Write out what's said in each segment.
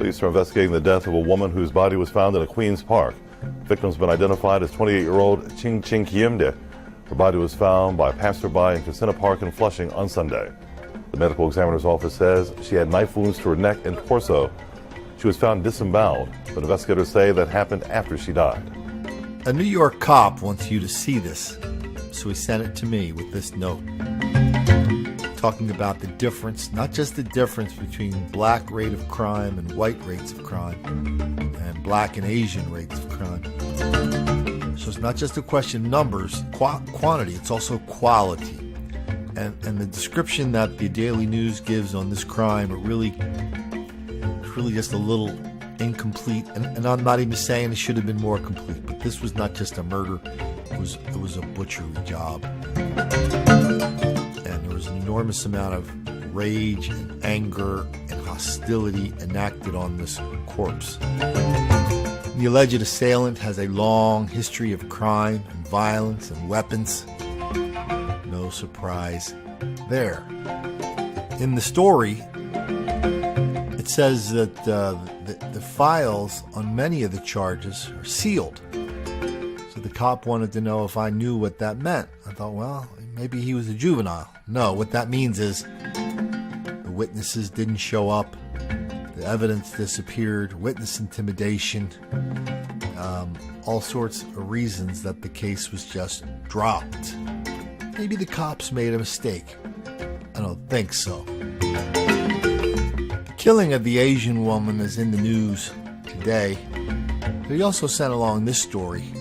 Police are investigating the death of a woman whose body was found in a Queens park. The victim's been identified as 28-year-old Ching Ching Kiemde. Her body was found by a passerby in Casina Park in Flushing on Sunday. The medical examiner's office says she had knife wounds to her neck and torso. She was found disemboweled, but investigators say that happened after she died. A New York cop wants you to see this, so he sent it to me with this note, talking about the difference, not just the difference between black rate of crime and white rates of crime, and black and Asian rates of crime. So it's not just a question of numbers, quantity, it's also quality. And the description that the Daily News gives on this crime, it's really just a little incomplete. And I'm not even saying it should have been more complete, but this was not just a murder, it was a butchery job. And there was an enormous amount of rage and anger and hostility enacted on this corpse. The alleged assailant has a long history of crime and violence and weapons. No surprise there. In the story, it says that the files on many of the charges are sealed. So the cop wanted to know if I knew what that meant. I thought, well, maybe he was a juvenile. No, what that means is the witnesses didn't show up. The evidence disappeared, witness intimidation, all sorts of reasons that the case was just dropped. Maybe the cops made a mistake. I don't think so. The killing of the Asian woman is in the news today. But he also sent along this story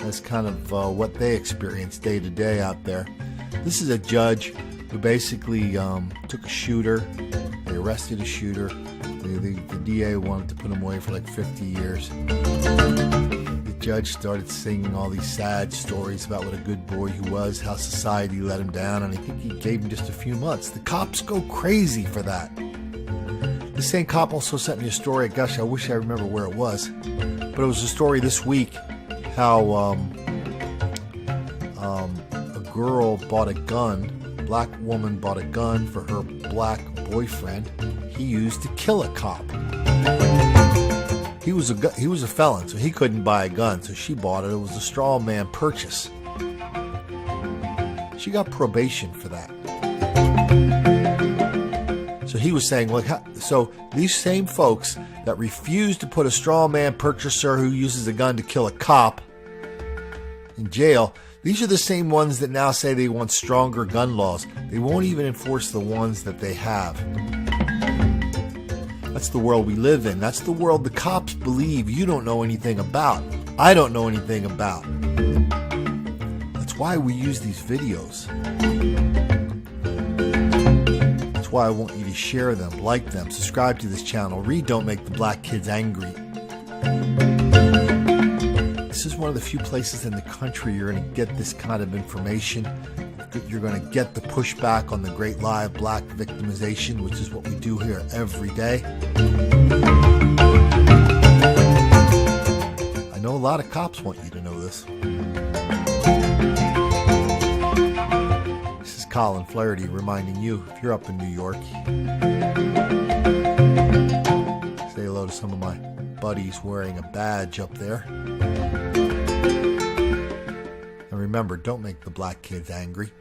as kind of what they experience day to day out there. This is a judge who basically took a shooter. They arrested a shooter. The DA wanted to put him away for like 50 years. The judge started singing all these sad stories about what a good boy he was, how society let him down, and I think he gave him just a few months. The cops go crazy for that. The same cop also sent me a story. Gosh, I wish I remember where it was. But it was a story this week how a girl bought a gun, a black woman bought a gun for her black boyfriend he used to kill a cop. He was a felon, so he couldn't buy a gun, so she bought it. It was a straw man purchase. She got probation for that. So he was saying, well, so these same folks that refuse to put a straw man purchaser who uses a gun to kill a cop in jail, these are the same ones that now say they want stronger gun laws. They won't even enforce the ones that they have. That's the world we live in. That's the world the cops believe you don't know anything about. I don't know anything about. That's why we use these videos. That's why I want you to share them, like them, subscribe to this channel, read Don't Make the Black Kids Angry. This is one of the few places in the country you're going to get this kind of information. You're going to get the pushback on the great lie of black victimization, which is what we do here every day. I know a lot of cops want you to know this. This is Colin Flaherty reminding you, if you're up in New York, say hello to some of my buddies wearing a badge up there. And remember, don't make the black kids angry.